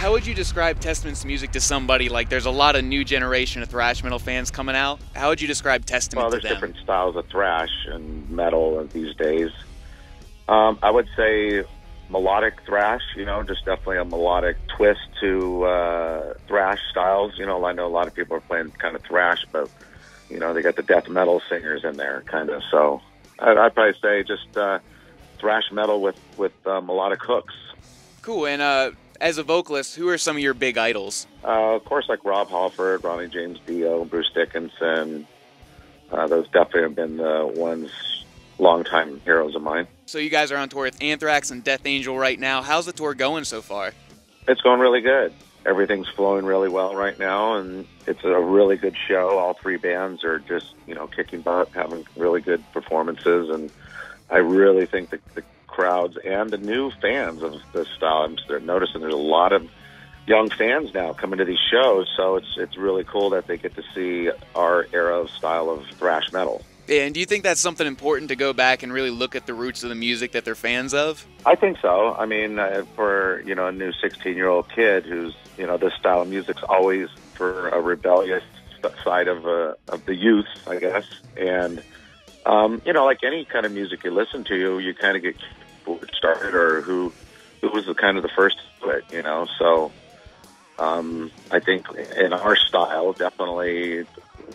How would you describe Testament's music to somebody? Like, there's a lot of new generation of thrash metal fans coming out. How would you describe Testament to them? Well, there's different styles of thrash and metal these days. I would say melodic thrash, just definitely a melodic twist to thrash styles. I know a lot of people are playing kind of thrash, but, they got the death metal singers in there, kind of. So I'd probably say just thrash metal with melodic hooks. Cool. And as a vocalist, who are some of your big idols? Of course, like Rob Halford, Ronnie James Dio, Bruce Dickinson. Those definitely have been the ones, longtime heroes of mine. So you guys are on tour with Anthrax and Death Angel right now. How's the tour going so far? It's going really good. Everything's flowing really well right now, and it's a really good show. All three bands are just, kicking butt, having really good performances, and I really think that the crowds and the new fans of this style, I'm noticing there's a lot of young fans now coming to these shows, so it's really cool that they get to see our era of style of thrash metal. And do you think that's something important to go back and really look at the roots of the music that they're fans of? I think so. I mean, for, a new 16-year-old kid who's, this style of music's always for a rebellious side of the youth, I guess. And, like any kind of music you listen to, you kind of get who it started or who was the first to it, So I think in our style, definitely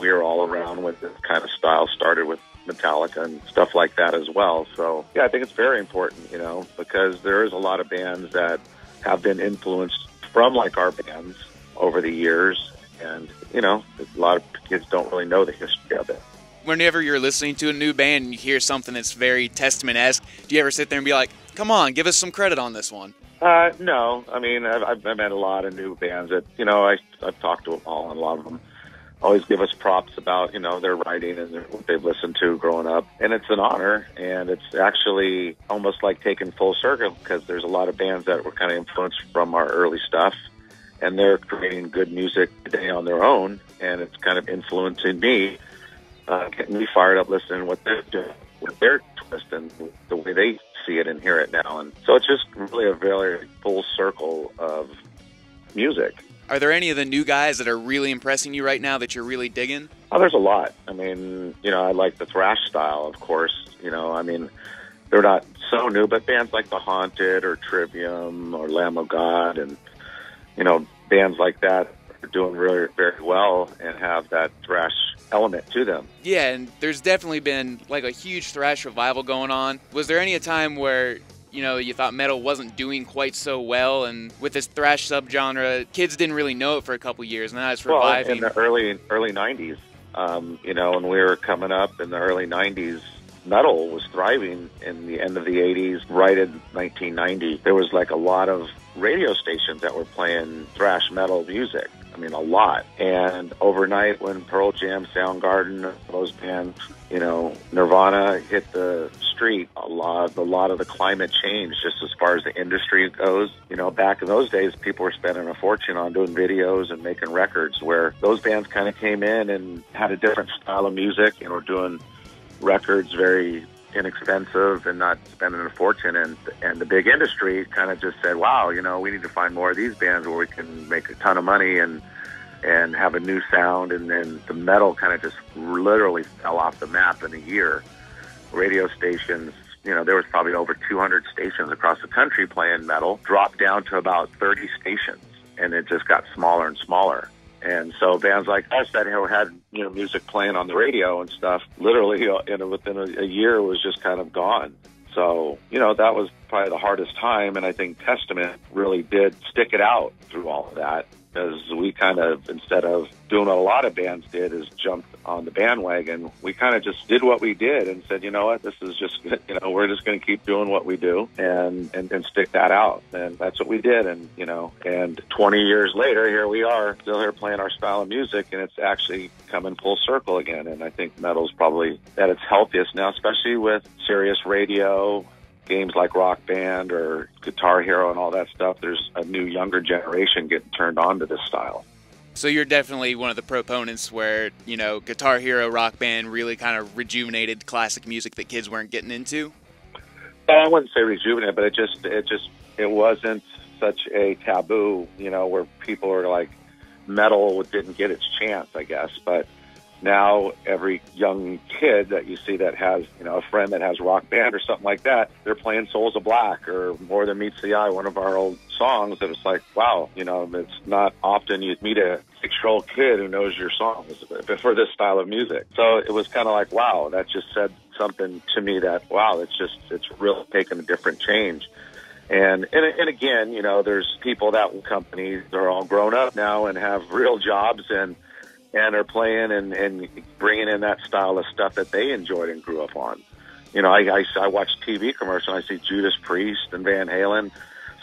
we're all around with this kind of style, started with Metallica and stuff like that as well. So, yeah, I think it's very important, because there is a lot of bands that have been influenced from, like, our bands over the years. And, a lot of kids don't really know the history of it. Whenever you're listening to a new band and you hear something that's very Testament-esque, do you ever sit there and be like, come on, give us some credit on this one? No. I mean, I've met a lot of new bands that, I've talked to them all, and a lot of them always give us props about, their writing and what they've listened to growing up. And it's an honor, and it's actually almost like taking full circle, because there's a lot of bands that were kind of influenced from our early stuff, and they're creating good music today on their own, and it's kind of influencing me, getting me fired up listening to what they're doing, with their twist and the way they see it and hear it now. And so it's just really a very full circle of music. Are there any of the new guys that are really impressing you right now that you're really digging? Oh, there's a lot. I mean, I like the thrash style, of course. I mean, they're not so new, but bands like The Haunted or Trivium or Lamb of God and, bands like that are doing really very well and have that thrash element to them. Yeah, and there's definitely been like a huge thrash revival going on. Was there any time where you thought metal wasn't doing quite so well, and with this thrash subgenre, kids didn't really know it for a couple years, and now it's reviving? Well, in the early 90s, when we were coming up in the early 90s, metal was thriving. In the end of the 80s, right in 1990, there was like a lot of radio stations that were playing thrash metal music. I mean, a lot. And overnight, when Pearl Jam, Soundgarden, those bands, Nirvana hit the street, a lot of the climate changed just as far as the industry goes. Back in those days, people were spending a fortune on doing videos and making records, where those bands kind of came in and had a different style of music and were doing records very inexpensive and not spending a fortune, and the big industry kind of just said, wow, we need to find more of these bands where we can make a ton of money and have a new sound. And then the metal kind of just literally fell off the map in a year. Radio stations, there was probably over 200 stations across the country playing metal, dropped down to about 30 stations, and it just got smaller and smaller. And so bands like us that had music playing on the radio and stuff, literally within a year was just kind of gone. So, that was probably the hardest time, and I think Testament really did stick it out through all of that, because we kind of, instead of doing what a lot of bands did, is jumped on the bandwagon. We kind of just did what we did and said, you know what, this is just, we're just going to keep doing what we do and stick that out. And that's what we did. And, and 20 years later, here we are, still here playing our style of music, and it's actually coming full circle again. And I think metal's probably at its healthiest now, especially with Sirius Radio, games like Rock Band or Guitar Hero and all that stuff. There's a new younger generation getting turned on to this style. So you're definitely one of the proponents where, Guitar Hero, Rock Band really kind of rejuvenated classic music that kids weren't getting into? I wouldn't say rejuvenated, but it wasn't such a taboo, where people are like, metal didn't get its chance, I guess. But now every young kid that you see that has, a friend that has rock band or something like that, they're playing Souls of Black or More Than Meets the Eye, one of our old songs. That was like, wow, it's not often you meet a 6-year-old kid who knows your songs for this style of music. So it was kind of like, wow, that just said something to me that, wow, it's really taken a different change. And again, there's people that companies are all grown up now and have real jobs and are playing and bringing in that style of stuff that they enjoyed and grew up on. I watch TV commercials and I see Judas Priest and Van Halen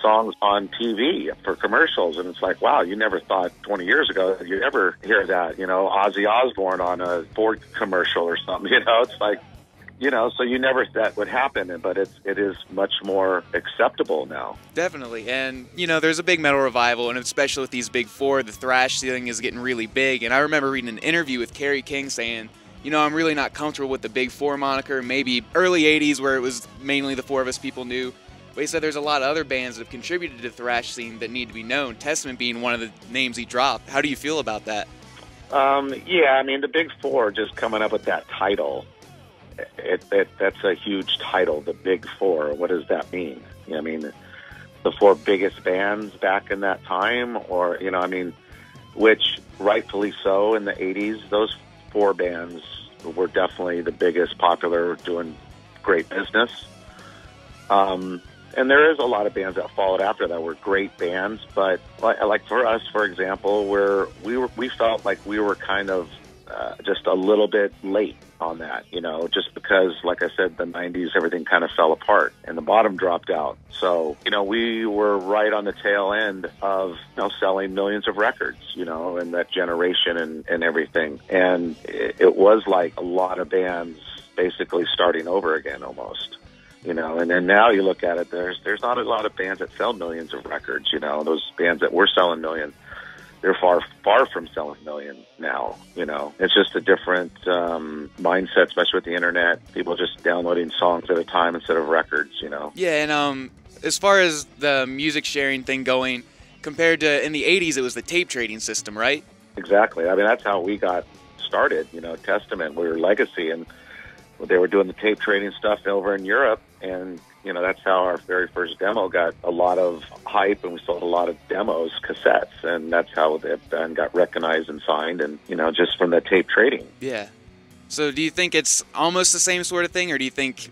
songs on TV for commercials, and it's like, wow, you never thought 20 years ago that you'd ever hear that, Ozzy Osbourne on a Ford commercial or something, it's like, so you never thought that would happen, but it is much more acceptable now. Definitely. And, there's a big metal revival, and especially with these big four, the thrash thing is getting really big. And I remember reading an interview with Kerry King saying, I'm really not comfortable with the big four moniker, maybe early 80s where it was mainly the four of us people knew. But he said there's a lot of other bands that have contributed to the thrash scene that need to be known, Testament being one of the names he dropped. How do you feel about that? Yeah, the big four just coming up with that title. That's a huge title, the Big Four. What does that mean? The four biggest bands back in that time, or which rightfully so in the 80s. Those four bands were definitely the biggest, popular, doing great business. And there is a lot of bands that followed after that were great bands, but like for us, for example, we felt like we were kind of just a little bit late on that, just because, like I said, the 90s, everything kind of fell apart and the bottom dropped out. So, we were right on the tail end of, selling millions of records, in that generation and everything. And it was like a lot of bands basically starting over again almost. And then now you look at it, there's not a lot of bands that sell millions of records, those bands that were selling millions. They're far from selling millions now, It's just a different mindset, especially with the internet. People just downloading songs at a time instead of records, Yeah, and as far as the music sharing thing going, compared to in the 80s, it was the tape trading system, right? Exactly. That's how we got started, Testament. We were Legacy, and they were doing the tape trading stuff over in Europe, and that's how our very first demo got a lot of hype, and we sold a lot of demos, cassettes, and that's how the band got recognized and signed, and just from the tape trading. Yeah. So do you think it's almost the same sort of thing, or do you think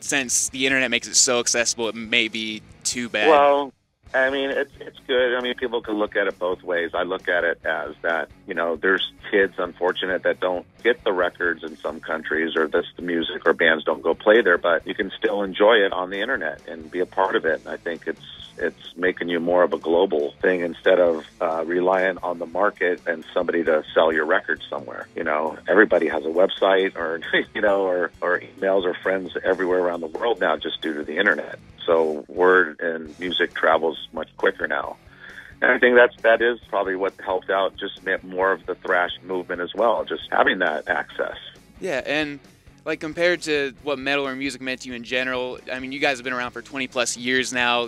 since the internet makes it so accessible, it may be too bad? Well, it's good. People can look at it both ways. I look at it as that, there's kids, unfortunate, that don't get the records in some countries, or the music, or bands don't go play there, but you can still enjoy it on the internet and be a part of it. And I think it's making you more of a global thing instead of reliant on the market and somebody to sell your records somewhere. Everybody has a website or, or emails or friends everywhere around the world now just due to the internet. So word and music travels much quicker now. And I think that is probably what helped out, just more of the thrash movement as well, just having that access. Yeah, and like compared to what metal or music meant to you in general, you guys have been around for 20 plus years now.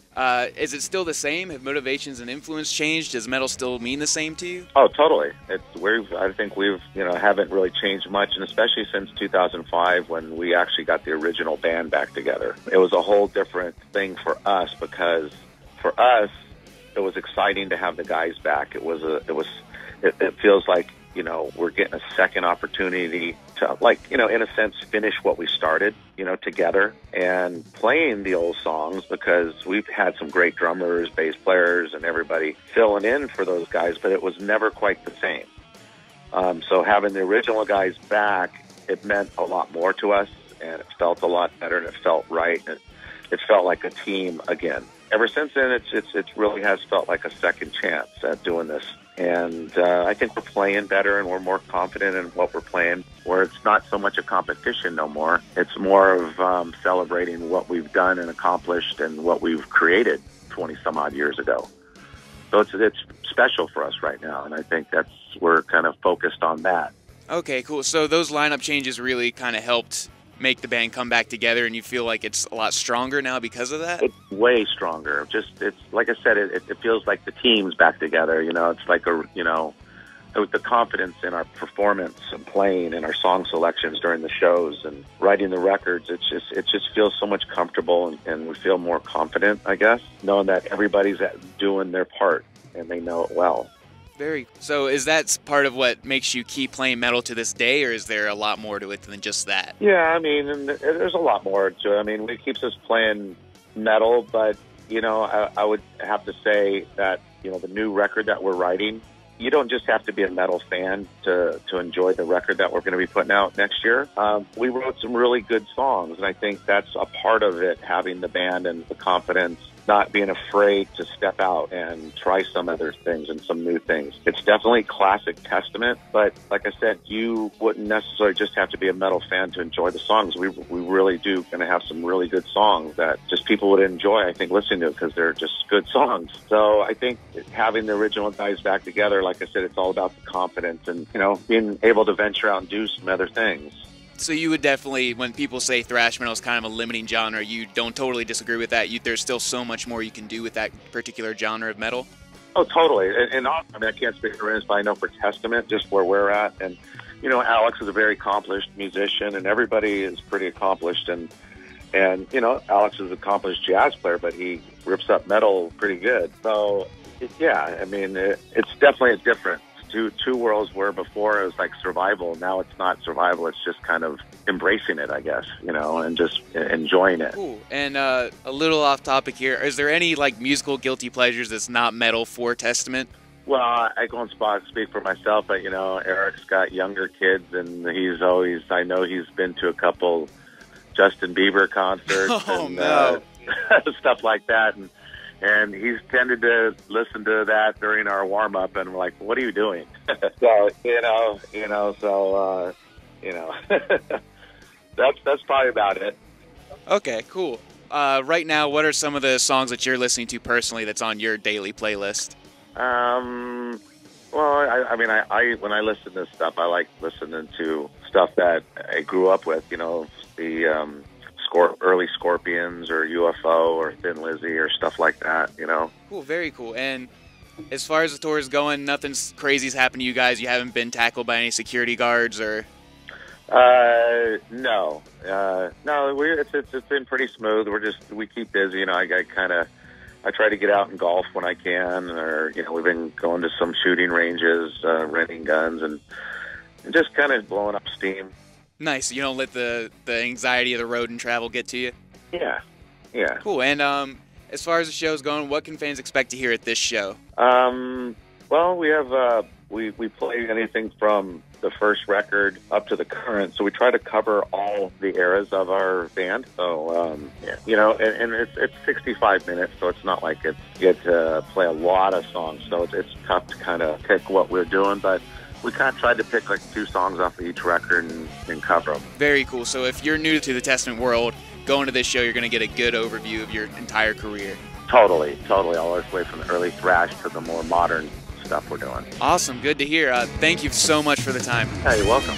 Is it still the same? Have motivations and influence changed? Does metal still mean the same to you? Oh, totally. I think we've haven't really changed much, and especially since 2005 when we actually got the original band back together. It was a whole different thing for us, because for us it was exciting to have the guys back. It feels like we're getting a second opportunity to, in a sense, finish what we started, together, and playing the old songs, because we've had some great drummers, bass players, and everybody filling in for those guys, but it was never quite the same. So having the original guys back, it meant a lot more to us, and it felt a lot better, and it felt right, and it felt like a team again. Ever since then, it really has felt like a second chance at doing this. And I think we're playing better, and we're more confident in what we're playing, where it's not so much a competition no more. It's more of celebrating what we've done and accomplished and what we've created 20-some-odd years ago. So it's special for us right now, and I think we're kind of focused on that. Okay, cool. So those lineup changes really kind of helped make the band come back together, and you feel like it's a lot stronger now because of that? It's way stronger. It's like I said, it feels like the team's back together. You know, it's like with the confidence in our performance and playing and our song selections during the shows and writing the records. It just feels so much comfortable, and we feel more confident, I guess, knowing that everybody's doing their part and they know it well. So is that part of what makes you keep playing metal to this day, or is there a lot more to it than just that? Yeah, I mean, and there's a lot more to it. I mean, it keeps us playing metal, but, you know, I would have to say that, you know, the new record that we're writing, you don't just have to be a metal fan to enjoy the record that we're going to be putting out next year. We wrote some really good songs, and I think that's a part of it, having the band and the confidence, not being afraid to step out and try some other things and some new things. It's definitely classic Testament, but like I said, you wouldn't necessarily just have to be a metal fan to enjoy the songs. We really do going to have some really good songs that just people would enjoy, I think, listening to, because they're just good songs. So I think having the original guys back together, like I said, it's all about the confidence and, you know, being able to venture out and do some other things. So you would definitely, when people say thrash metal is kind of a limiting genre, you don't totally disagree with that? There's still so much more you can do with that particular genre of metal? Oh, totally. And I mean, I can't speak for Ernest, but I know for Testament, just where we're at. And, you know, Alex is a very accomplished musician, and everybody is pretty accomplished. And you know, Alex is an accomplished jazz player, but he rips up metal pretty good. So, yeah, I mean, it's definitely a different. Two worlds where before it was like survival. Now it's not survival. It's just kind of embracing it, I guess, you know, and just enjoying it. Cool. And a little off topic here. Is there any like musical guilty pleasures that's not metal for Testament? Well, I go on speak for myself, but, you know, Eric's got younger kids, and I know he's been to a couple Justin Bieber concerts and stuff like that. And he's tended to listen to that during our warm up, and we're like, "What are you doing?" So that's probably about it. Okay, cool. Right now, what are some of the songs that you're listening to personally that's on your daily playlist? Well, I mean, when I listen to stuff, I like listening to stuff that I grew up with. You know, the early Scorpions or UFO or Thin Lizzy or stuff like that, you know. Cool, very cool. And as far as the tour is going, nothing's crazy's happened to you guys? You haven't been tackled by any security guards or? No. It's been pretty smooth. We keep busy, you know. I try to get out and golf when I can, or, you know, we've been going to some shooting ranges, renting guns, and just kind of blowing up steam. Nice. You don't let the anxiety of the road and travel get to you? Yeah. Cool. And as far as the show's going, what can fans expect to hear at this show? Well, we have we play anything from the first record up to the current, so we try to cover all the eras of our band. So you know, and it's 65 minutes, so it's not like you get to play a lot of songs. So it's tough to kind of pick what we're doing, but we kind of tried to pick like 2 songs off of each record and cover them. Very cool. So if you're new to the Testament world, going to this show, you're going to get a good overview of your entire career. Totally. All the way from the early thrash to the more modern stuff we're doing. Awesome. Good to hear. Thank you so much for the time. Yeah, you're welcome.